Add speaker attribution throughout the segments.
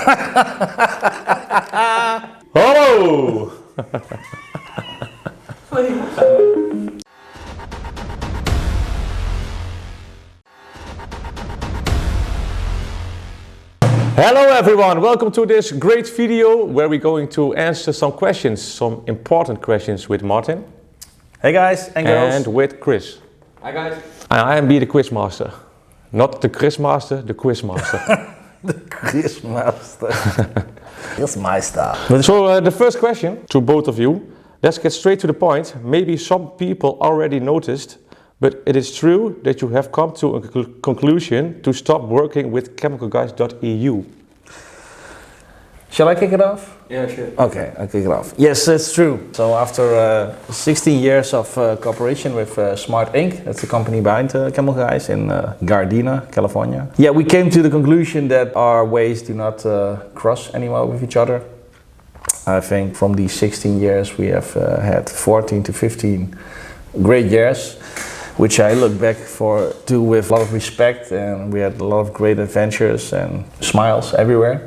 Speaker 1: Oh! Hello everyone, welcome to this great video where we're going to answer some questions, some important questions with Martin.
Speaker 2: Hey guys and girls.
Speaker 1: And with Chris.
Speaker 3: Hi guys.
Speaker 1: And I am the quiz master. Not the Chris master, the quiz master.
Speaker 2: The quiz master. That's my style.
Speaker 1: So the first question to both of you. Let's get straight to the point. Maybe some people already noticed, but it is true that you have come to a conclusion to stop working with ChemicalGuys.eu.
Speaker 2: Shall I kick it off?
Speaker 3: Yeah, sure.
Speaker 2: Okay, I'll kick it off. Yes, it's true. So after 16 years of cooperation with Smart Inc., that's the company behind Chemical Guys in Gardena, California. Yeah, we came to the conclusion that our ways do not cross anymore with each other. I think from these 16 years we have had 14 to 15 great years, which I look back to with a lot of respect, and we had a lot of great adventures and smiles everywhere.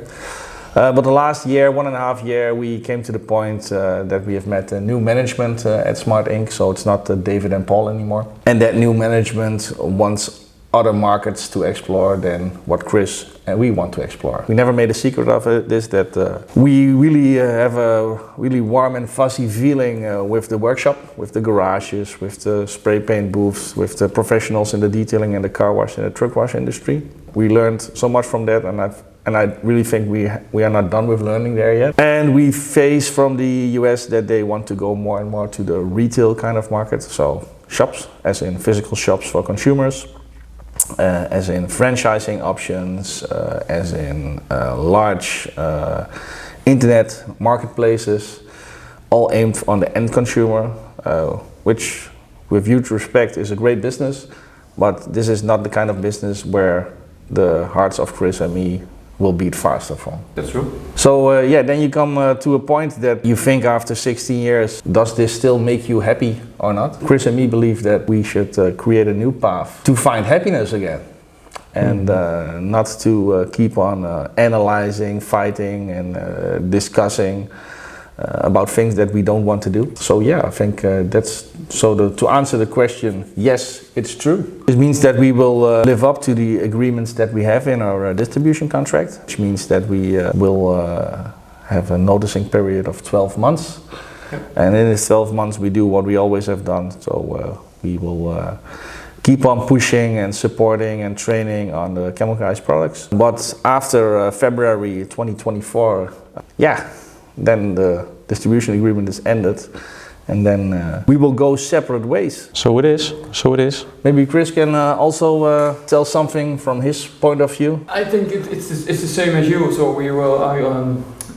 Speaker 2: But the last year, 1.5 years, we came to the point that we have met a new management at Smart Inc., so it's not David and Paul anymore. And that new management wants other markets to explore than what Chris and we want to explore. We never made a secret of this, that we really have a really warm and fuzzy feeling with the workshop, with the garages, with the spray paint booths, with the professionals in the detailing and the car wash and the truck wash industry. We learned so much from that, and I really think we are not done with learning there yet. And we face from the US that they want to go more and more to the retail kind of market. So shops, as in physical shops for consumers, as in franchising options, as in large internet marketplaces, all aimed on the end consumer, which with huge respect is a great business, but this is not the kind of business where the hearts of Chris and me will beat faster from.
Speaker 3: That's true.
Speaker 2: So yeah, then you come to a point that you think after 16 years, does this still make you happy or not? Chris and me believe that we should create a new path to find happiness again, and not to keep on analyzing, fighting and discussing about things that we don't want to do. So yeah, I think that's to answer the question, yes, it's true. It means that we will live up to the agreements that we have in our distribution contract, which means that we will have a noticing period of 12 months. Yep. And in these 12 months we do what we always have done. So we will keep on pushing and supporting and training on the Chemical Guys products. But after February 2024, yeah, then the distribution agreement is ended, and then we will go separate ways.
Speaker 1: So it is.
Speaker 2: Maybe Chris can also tell something from his point of view.
Speaker 3: I think it's the same as you. So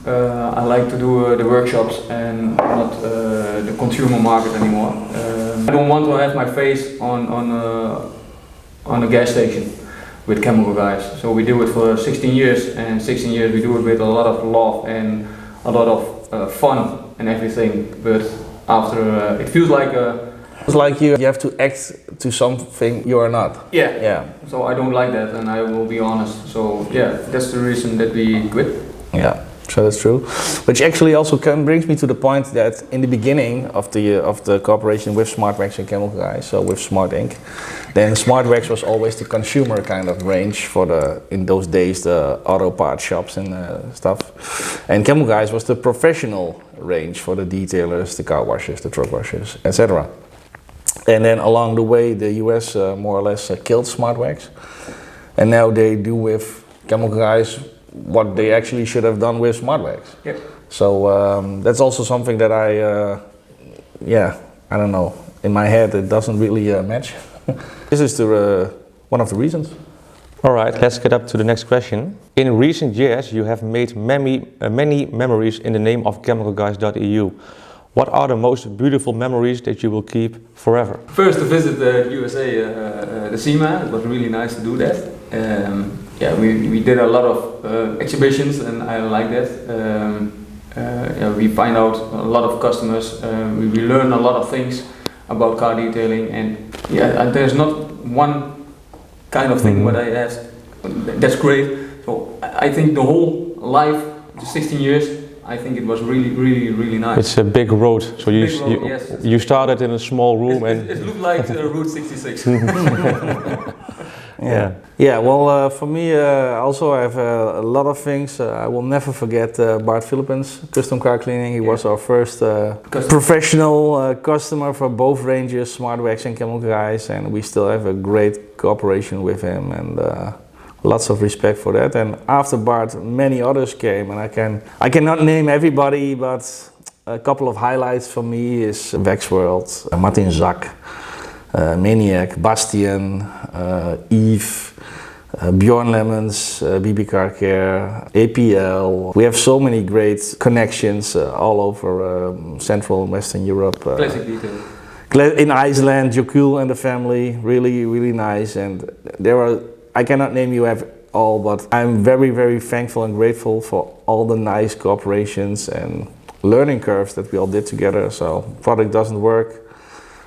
Speaker 3: I like to do the workshops and not the consumer market anymore. I don't want to have my face on a gas station with Chemical Guys. So we do it for 16 years, and 16 years we do it with a lot of love and a lot of fun and everything, but after it feels like
Speaker 2: it's like you have to act to something you are not.
Speaker 3: Yeah. So I don't like that, and I will be honest. So yeah, that's the reason that we quit.
Speaker 2: Yeah, so that's true. Which actually also brings me to the point that in the beginning of the cooperation with SmartWax and Chemical Guys, so with Smart Inc., then SmartWax was always the consumer kind of range for in those days, the auto part shops and stuff. And Chemical Guys was the professional range for the detailers, the car washers, the truck washers, etc. And then along the way, the US more or less killed SmartWax. And now they do with Chemical Guys what they actually should have done with SmartWax.
Speaker 3: Yep.
Speaker 2: So that's also something that I don't know, in my head it doesn't really match. This is one of the reasons.
Speaker 1: All right, let's get up to the next question. In recent years, you have made many memories in the name of ChemicalGuys.eu. What are the most beautiful memories that you will keep forever?
Speaker 3: First, to visit the USA, the SEMA. It was really nice to do that. Yeah, we did a lot of exhibitions, and I like that. Yeah, we find out a lot of customers. We learn a lot of things about car detailing, and yeah, there's not one kind of thing what I asked. That's great. So I think the whole life, 16 years, I think it was really nice.
Speaker 1: It's a big road, so
Speaker 3: Yes.
Speaker 1: you started in a small room and...
Speaker 3: It looked like Route 66.
Speaker 2: Yeah. Yeah, well, for me, also I have a lot of things. I will never forget Bart Philippens, Custom Car Cleaning. He was our first professional customer for both ranges, Smart Wax and Chemical Guys, and we still have a great cooperation with him, and lots of respect for that. And after Bart, many others came, and I cannot name everybody, but a couple of highlights for me is Wax World, Martin Zak, Maniac, Bastian, Yves, Bjorn Lemons, BB Car Care, APL. We have so many great connections all over Central and Western Europe.
Speaker 3: Classic detail.
Speaker 2: In Iceland, Jokul and the family, really nice. And I cannot name you all, but I'm very thankful and grateful for all the nice cooperations and learning curves that we all did together. So product doesn't work,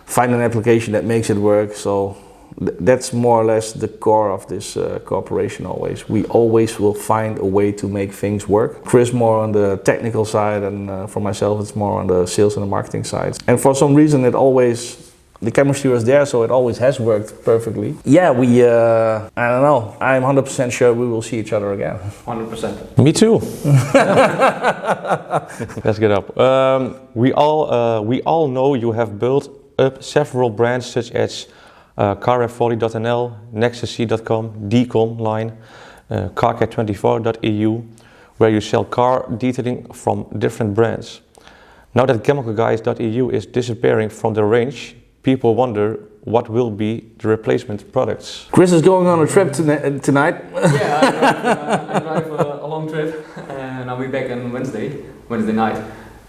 Speaker 2: find an application that makes it work. So that's more or less the core of this cooperation always. We always will find a way to make things work. Chris more on the technical side, and for myself it's more on the sales and the marketing side. And for some reason the chemistry was there, so it always has worked perfectly. Yeah, I don't know, I'm 100% sure we will see each other again.
Speaker 3: 100%.
Speaker 1: Me too. Let's get up. We all know you have built up several brands such as carref40.nl, nexusc.com, Decon line, carcat24.eu, where you sell car detailing from different brands. Now that ChemicalGuys.eu is disappearing from the range, people wonder what will be the replacement products.
Speaker 2: Chris is going on a trip tonight.
Speaker 3: Yeah, I drive a long trip, and I'll be back on Wednesday night.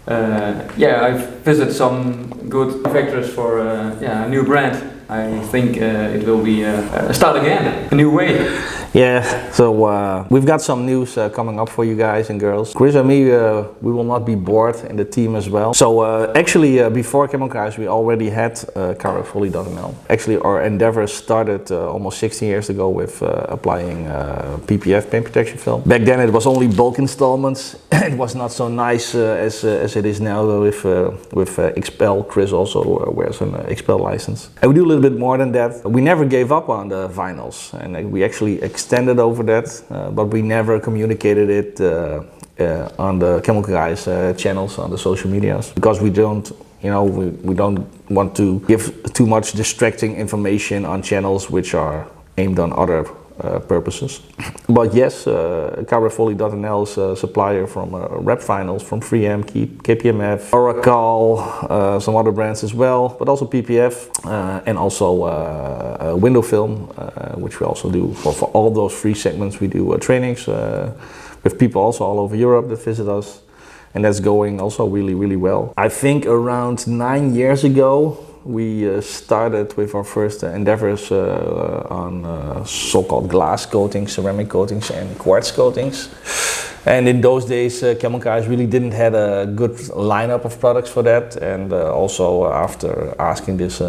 Speaker 3: I visit some good manufacturers for a new brand. I think it will be start again, a new way.
Speaker 2: Yeah, so we've got some news coming up for you guys and girls. Chris and me, we will not be bored in the team as well. So actually, before Chemical Guys, we already had carref40.nl. Actually, our endeavor started almost 16 years ago with applying PPF, paint protection film. Back then it was only bulk installments. It was not so nice as it is now with Expel. Chris also wears an Expel license. And we do a little bit more than that. We never gave up on the vinyls, and we actually extended over that, but we never communicated it on the Chemical Guys channels on the social medias, because we don't want to give too much distracting information on channels which are aimed on other purposes. But yes, carref40.nl is a supplier from wrap vinyls from 3M, KPMF, Oracle, some other brands as well, but also PPF and also window film, which we also do for all those three segments. We do trainings with people also all over Europe that visit us, and that's going also really well. I think around 9 years ago we started with our first endeavors on so-called glass coatings, ceramic coatings and quartz coatings. And in those days, Chemical Guys really didn't have a good lineup of products for that. And also after asking this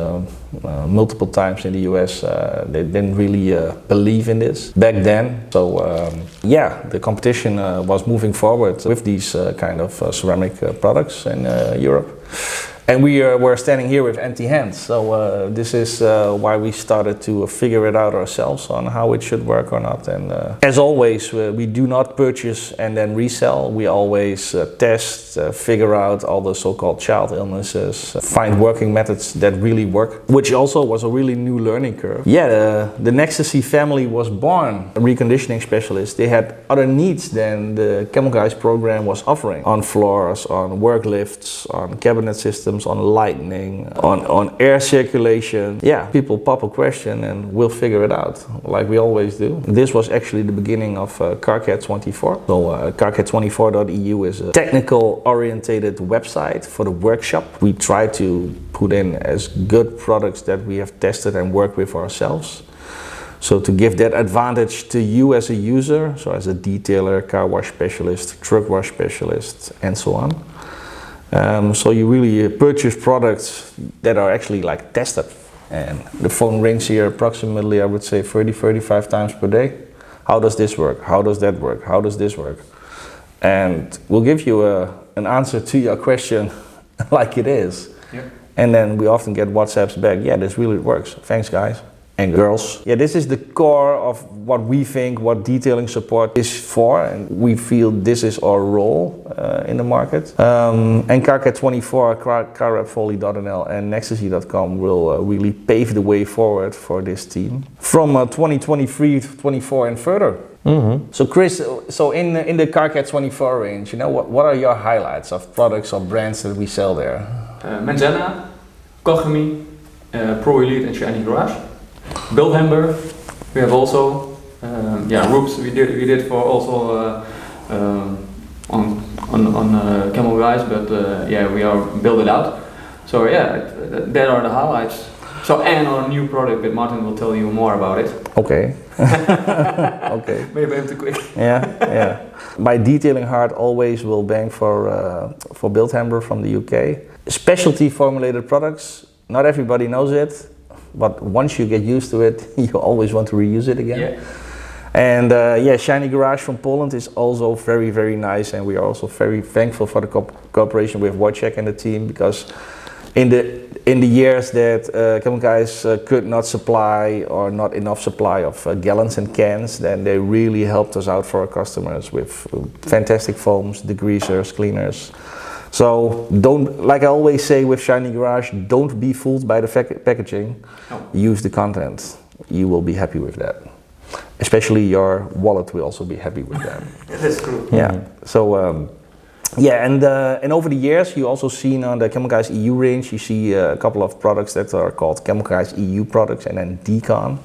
Speaker 2: multiple times in the US, they didn't really believe in this back then. So the competition was moving forward with these kind of ceramic products in Europe. And we were standing here with empty hands, so this is why we started to figure it out ourselves on how it should work or not. And as always, we do not purchase and then resell. We always test, figure out all the so-called child illnesses, find working methods that really work, which also was a really new learning curve. Yeah, the Nexusc family was born a reconditioning specialist. They had other needs than the Chemical Guys program was offering, on floors, on work lifts, on cabinet systems, on lighting, on air circulation. Yeah, people pop a question and we'll figure it out, like we always do. This was actually the beginning of CarCat24. So carcat24.eu is a technical orientated website for the workshop. We try to put in as good products that we have tested and worked with ourselves. So to give that advantage to you as a user, so as a detailer, car wash specialist, truck wash specialist, and so on. So you really purchase products that are actually like tested, and the phone rings here approximately, I would say 30-35 times per day. How does this work? How does that work? How does this work? and we'll give you an answer to your question like it is.
Speaker 3: Yeah.
Speaker 2: And then we often get WhatsApps back, yeah, this really works. Thanks guys and girls. Yeah, this is the core of what we think what detailing support is for, and we feel this is our role in the market. And CarCat24, CarRepFoley.nl and Nextasy.com will really pave the way forward for this team from 2023 to 24 and further.
Speaker 1: Mm-hmm.
Speaker 2: So Chris, so in the CarCat24 range, you know, what are your highlights of products or brands that we sell there?
Speaker 3: Manzana, Kochemi, Pro Elite and Shiny Garage. Buildhammer, we have also, roofs we did for also on Camel Guys, but we are build it out. So that are the highlights. So and our new product that Martin will tell you more about it.
Speaker 2: Okay. Okay.
Speaker 3: Maybe I'm too quick.
Speaker 2: Yeah. My detailing heart always will bang for Buildhammer from the UK. Specialty formulated products. Not everybody knows it, but once you get used to it, you always want to reuse it again.
Speaker 3: Yeah.
Speaker 2: And Shiny Garage from Poland is also very, very nice, and we are also very thankful for the cooperation with Wojciech and the team, because in the years that Chemical Guys could not supply or not enough supply of gallons and cans, then they really helped us out for our customers with fantastic foams, degreasers, cleaners. So don't, like I always say with Shiny Garage, don't be fooled by the packaging.
Speaker 3: No.
Speaker 2: Use the content. You will be happy with that. Especially your wallet will also be happy with that.
Speaker 3: That's true.
Speaker 2: Yeah.
Speaker 1: Mm-hmm.
Speaker 2: So and over the years you also seen on the ChemicalGuys.eu range, you see a couple of products that are called ChemicalGuys.eu products, and then Decon.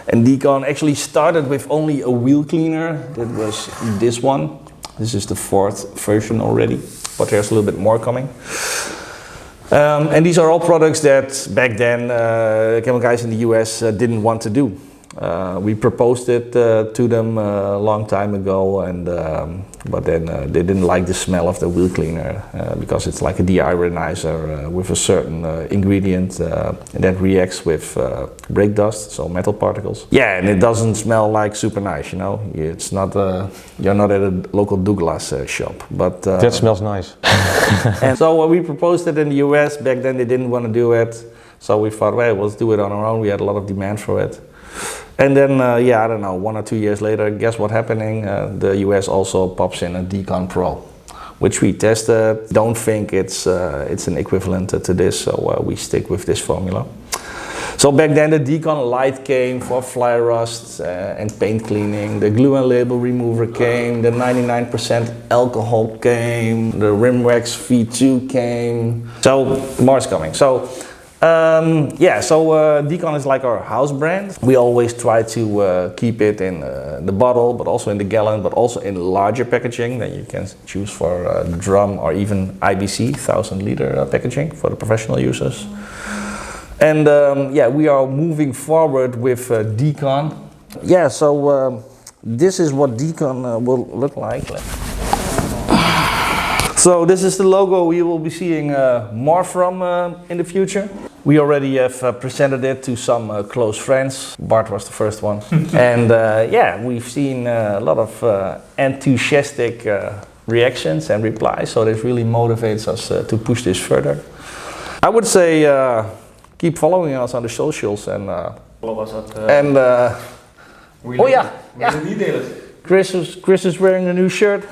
Speaker 2: And Decon actually started with only a wheel cleaner. That was this one. This is the 4th version already, but there's a little bit more coming. And these are all products that back then Chemical Guys in the US didn't want to do. We proposed it to them a long time ago, and but then they didn't like the smell of the wheel cleaner because it's like a deionizer with a certain ingredient that reacts with brake dust, so metal particles. Yeah, and it doesn't smell like super nice, you know. It's not you're not at a local Douglas shop, but
Speaker 1: That smells nice.
Speaker 2: and so we proposed it in the US. Back then they didn't want to do it, so we thought, well, let's do it on our own. We had a lot of demand for it. And then, I don't know, 1 or 2 years later, guess what's happening? The US also pops in a Decon Pro, which we tested. Don't think it's an equivalent to this, so we stick with this formula. So back then the Decon Light came for fly rust and paint cleaning. The glue and label remover came. The 99% alcohol came. The Rim Wax V2 came. So more is coming. So Decon is like our house brand. We always try to keep it in the bottle, but also in the gallon, but also in larger packaging that you can choose for the drum or even IBC, 1,000-liter packaging for the professional users. And we are moving forward with Decon. Yeah, so this is what Decon will look like. So this is the logo we will be seeing more from in the future. We already have presented it to some close friends. Bart was the first one. And we've seen a lot of enthusiastic reactions and replies, so this really motivates us to push this further. I would say keep following us on the socials and
Speaker 3: Follow us at Detailers.
Speaker 2: Chris is wearing a new shirt.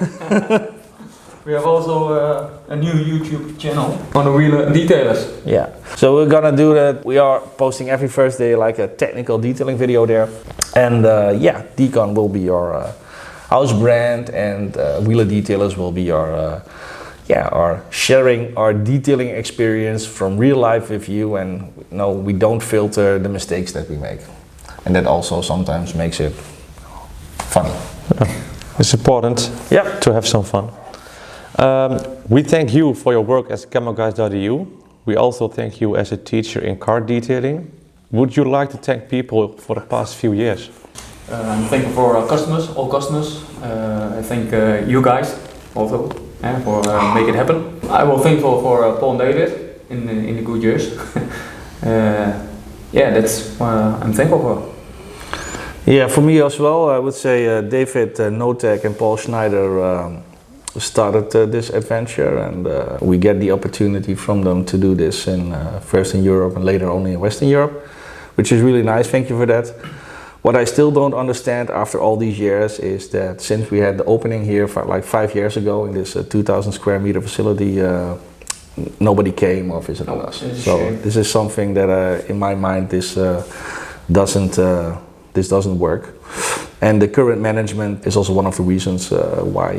Speaker 3: We have also a new YouTube channel on the Wheeler Detailers.
Speaker 2: Yeah, so we're gonna do that. We are posting every Thursday like a technical detailing video there. And Decon will be your house brand, and Wheeler Detailers will be our sharing our detailing experience from real life with you, and we don't filter the mistakes that we make. And that also sometimes makes it funny.
Speaker 1: It's important to have some fun. We thank you for your work as ChemicalGuys.eu. We also thank you as a teacher in car detailing. Would you like to thank people for the past few years?
Speaker 3: I'm thankful for our customers, all customers. I thank you guys also for make it happen. I will thankful for Paul and David in the good years. That's what I'm thankful for.
Speaker 2: Yeah, for me as well, I would say David Notek and Paul Schneider started this adventure, and we get the opportunity from them to do this in first in Europe and later only in Western Europe, which is really nice. Thank you for that. What I still don't understand after all these years is that since we had the opening here for like 5 years ago in this 2,000 square meter facility, nobody came or visited us. So this is something that in my mind this doesn't work. And the current management is also one of the reasons why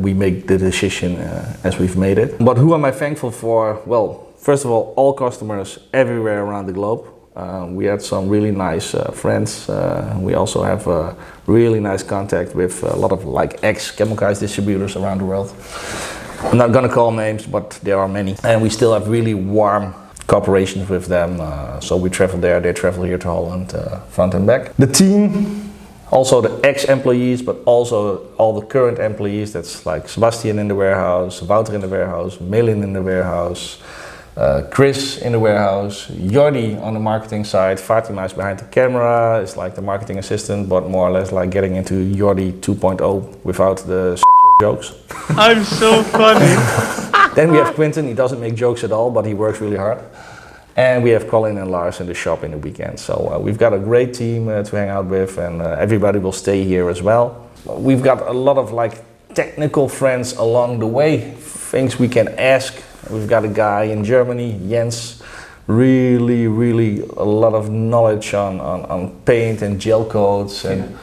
Speaker 2: we make the decision as we've made it. But who am I thankful for? Well, first of all customers everywhere around the globe. We had some really nice friends. We also have a really nice contact with a lot of like ex-Chemical Guys distributors around the world. I'm not gonna call names, but there are many. And we still have really warm cooperations with them. So we travel there, they travel here to Holland, front and back. The team, also the ex-employees, but also all the current employees. That's like Sebastian in the warehouse, Wouter in the warehouse, Melin in the warehouse, Chris in the warehouse, Jordi on the marketing side, Fatima is behind the camera, is like the marketing assistant, but more or less like getting into Jordi 2.0 without the sexual jokes.
Speaker 4: I'm so funny.
Speaker 2: Then we have Quinten, he doesn't make jokes at all, but he works really hard. And we have Colin and Lars in the shop in the weekend. So we've got a great team to hang out with, and everybody will stay here as well. We've got a lot of like technical friends along the way, things we can ask. We've got a guy in Germany, Jens, really a lot of knowledge on paint and gel coats. And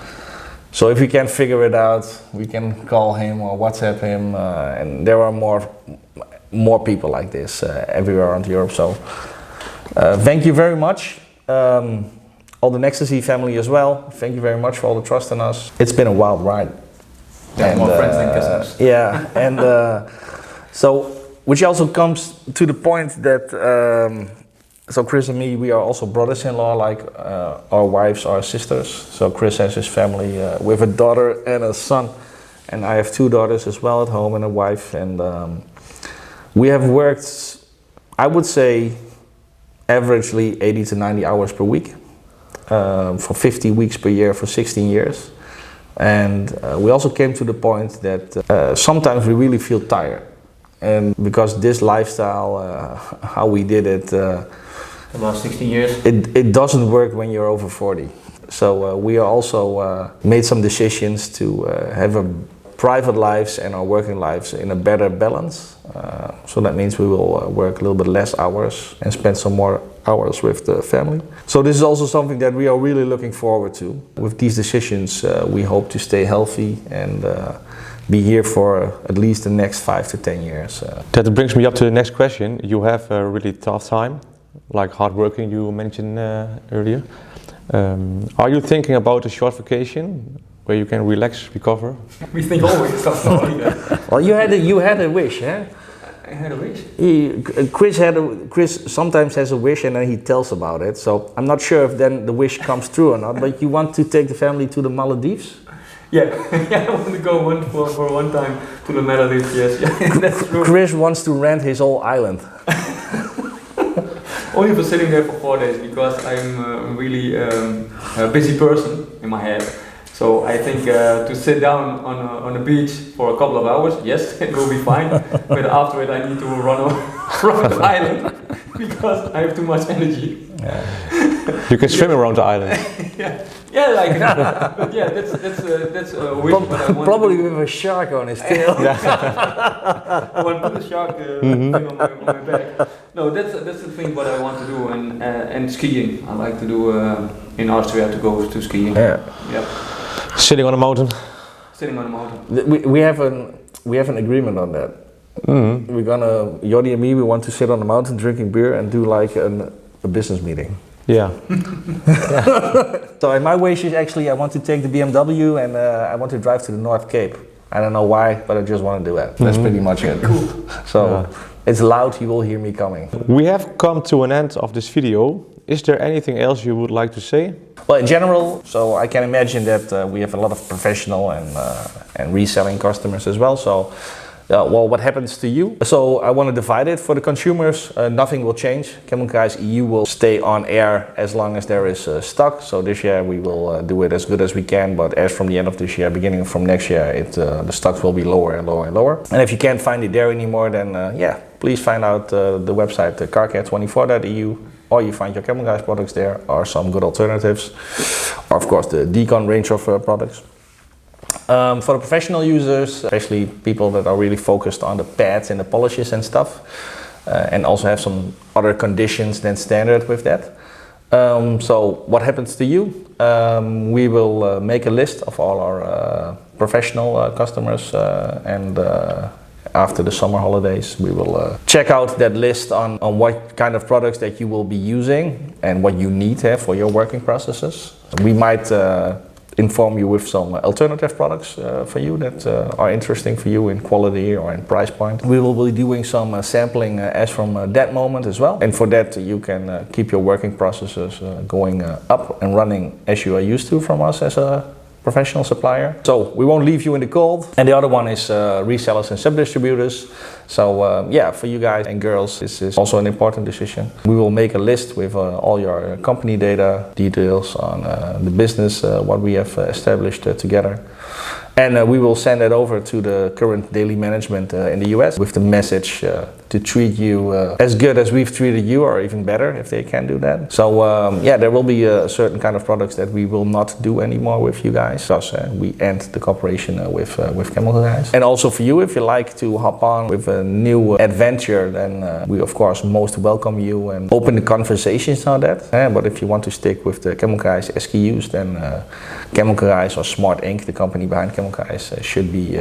Speaker 2: so if we can't figure it out, we can call him or WhatsApp him. And there are more people like this everywhere around Europe. So thank you very much. All the Nextasy family as well. Thank you very much for all the trust in us. It's been a wild ride.
Speaker 3: Yeah, more friends than customers.
Speaker 2: Yeah, and so which also comes to the point that so Chris and me, we are also brothers-in-law, like our wives are sisters. So Chris has his family with a daughter and a son, and I have 2 daughters as well at home and a wife. And we have worked, I would say, averagely 80 to 90 hours per week for 50 weeks per year for 16 years. And we also came to the point that sometimes we really feel tired. And because this lifestyle, how we did it,
Speaker 3: The last 16 years.
Speaker 2: it doesn't work when you're over 40. So we are also made some decisions to have a private lives and our working lives in a better balance. So that means we will work a little bit less hours and spend some more hours with the family. So this is also something that we are really looking forward to. With these decisions, we hope to stay healthy and be here for at least the next 5 to 10 years.
Speaker 1: That brings me up to the next question. You have a really tough time, like hard working you mentioned earlier. Are you thinking about a short vacation where you can relax, recover?
Speaker 3: We think always something like that.
Speaker 2: Well, you had a wish, eh?
Speaker 3: I had a wish.
Speaker 2: Chris sometimes has a wish and then he tells about it. So I'm not sure if then the wish comes true or not. But you want to take the family to the Maldives?
Speaker 3: Yeah, yeah, I want to go for one time to the Maldives. Yes, yeah, that's true.
Speaker 2: Chris wants to rent his whole island.
Speaker 3: Only for sitting there for 4 days because I'm really a busy person in my head. So I think to sit down on a beach for a couple of hours, yes, it will be fine. But after it, I need to run around the island because I have too much energy.
Speaker 1: Yeah. You can swim around the island.
Speaker 3: Yeah, like but yeah, that's a wish. But I want
Speaker 2: probably with a shark on his tail.
Speaker 3: I want to put the shark thing on my back. No, that's the thing what I want to do, and skiing. I like to do in Austria to go to skiing.
Speaker 2: Yeah.
Speaker 3: Yep.
Speaker 1: Sitting on a mountain.
Speaker 3: Sitting on a mountain.
Speaker 2: We have an agreement on that.
Speaker 1: Mm-hmm.
Speaker 2: We're gonna Jordi and me. We want to sit on the mountain drinking beer and do like a business meeting.
Speaker 1: Yeah.
Speaker 2: So my wish is actually I want to take the BMW and I want to drive to the North Cape. I don't know why, but I just want to do that. That's pretty much it.
Speaker 3: Cool.
Speaker 2: So it's loud, you will hear me coming.
Speaker 1: We have come to an end of this video. Is there anything else you would like to say?
Speaker 2: Well, in general, so I can imagine that we have a lot of professional and reselling customers as well. So Well, what happens to you? So I want to divide it. For the consumers, nothing will change. ChemicalGuys.eu will stay on air as long as there is stock. So this year we will do it as good as we can, but as from the end of this year, beginning from next year, the stocks will be lower and lower and lower. And if you can't find it there anymore, then please find out the website carcare24.eu, or you find your ChemicalGuys products there, or some good alternatives, or of course the Decon range of products. For the professional users, especially people that are really focused on the pads and the polishes and stuff, and also have some other conditions than standard with that. So what happens to you? We will make a list of all our professional customers, and after the summer holidays we will check out that list on what kind of products that you will be using and what you need for your working processes. We might inform you with some alternative products for you that are interesting for you in quality or in price point. We will be doing some sampling as from that moment as well, and for that you can keep your working processes going up and running as you are used to from us as a professional supplier. So we won't leave you in the cold. And the other one is resellers and sub-distributors. So for you guys and girls, this is also an important decision. We will make a list with all your company data, details on the business, what we have established together. And we will send it over to the current daily management in the US with the message to treat you as good as we've treated you, or even better if they can do that. So there will be a certain kind of products that we will not do anymore with you guys, because we end the cooperation with ChemicalGuys. And also for you, if you like to hop on with a new adventure, then we of course most welcome you and open the conversations on that. But if you want to stick with the ChemicalGuys SKUs, then ChemicalGuys or Smart Ink, the company behind ChemicalGuys, should be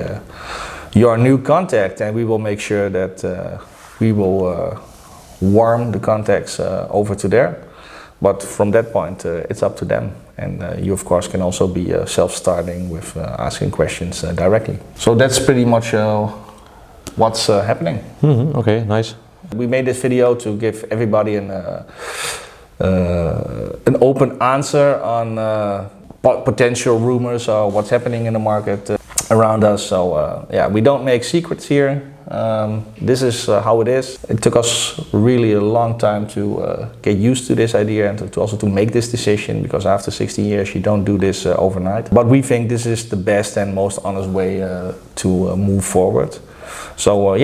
Speaker 2: your new contact, and we will make sure that we will warm the contacts over to there. But from that point, it's up to them, and you of course can also be self-starting with asking questions directly. So that's pretty much what's happening.
Speaker 1: Okay, nice.
Speaker 2: We made this video to give everybody an open answer on potential rumors or what's happening in the market around us. So we don't make secrets here. This is how it is. It took us really a long time to get used to this idea, and to also to make this decision, because after 16 years you don't do this overnight. But we think this is the best and most honest way to move forward. So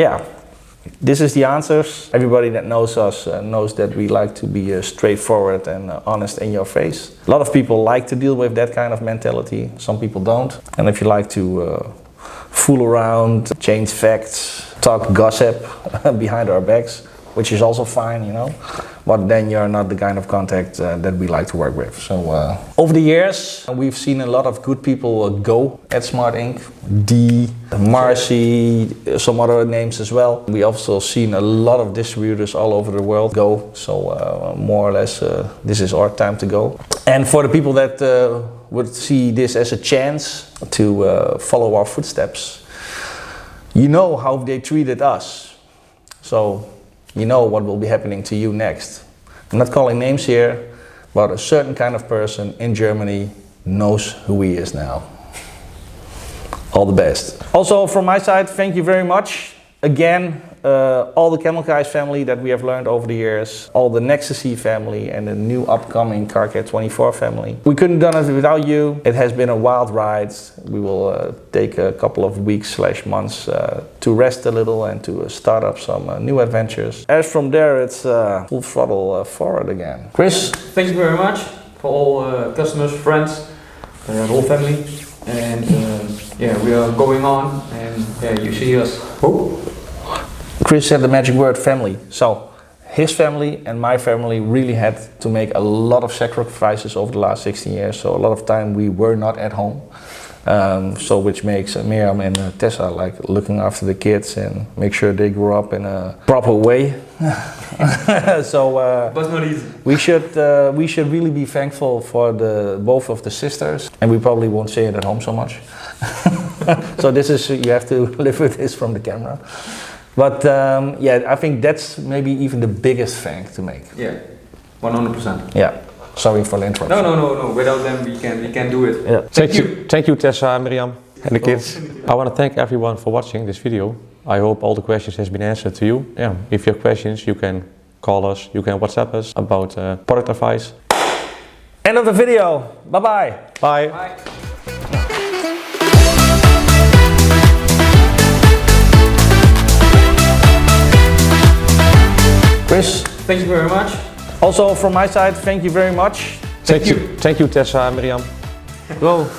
Speaker 2: this is the answers. Everybody that knows us knows that we like to be straightforward and honest in your face. A lot of people like to deal with that kind of mentality. Some people don't. And if you like to fool around, change facts, talk gossip behind our backs, which is also fine, you know, but then you're not the kind of contact that we like to work with. So over the years, we've seen a lot of good people go at Smart Ink, Marcy, some other names as well. We also seen a lot of distributors all over the world go. So more or less, this is our time to go. And for the people that would see this as a chance to follow our footsteps, you know how they treated us. So you know what will be happening to you next. I'm not calling names here, but a certain kind of person in Germany knows who he is now. All the best. Also from my side, thank you very much. Again, all the ChemicalGuys family that we have learned over the years, all the Nexusy family and the new upcoming Carcare24 family. We couldn't have done it without you. It has been a wild ride. We will take a couple of weeks / months to rest a little and to start up some new adventures. As from there, it's full throttle forward again. Chris?
Speaker 3: Thank you very much for all customers, friends, the whole family. And we are going on, and you see us. Oh.
Speaker 2: Chris said the magic word, family. So his family and my family really had to make a lot of sacrifices over the last 16 years. So a lot of time we were not at home. So which makes Miriam and Tessa like looking after the kids and make sure they grow up in a proper way. So
Speaker 3: but not easy.
Speaker 2: we should really be thankful for both of the sisters, and we probably won't say it at home so much. So this is, you have to live with this from the camera. But I think that's maybe even the biggest thank to make.
Speaker 3: Yeah, 100%.
Speaker 2: Yeah. Sorry for the interruption.
Speaker 3: No. Without them, we can do it.
Speaker 1: Yeah. Thank you, Tessa, Miriam, and the kids. I want to thank everyone for watching this video. I hope all the questions has been answered to you. Yeah, if you have questions, you can call us, you can WhatsApp us about product advice.
Speaker 2: End of the video. Bye-bye.
Speaker 1: Bye.
Speaker 3: Bye.
Speaker 2: Chris,
Speaker 3: Thank you very much.
Speaker 2: also from my side, thank you very much.
Speaker 1: Thank you, Tessa and Miriam.
Speaker 2: Go.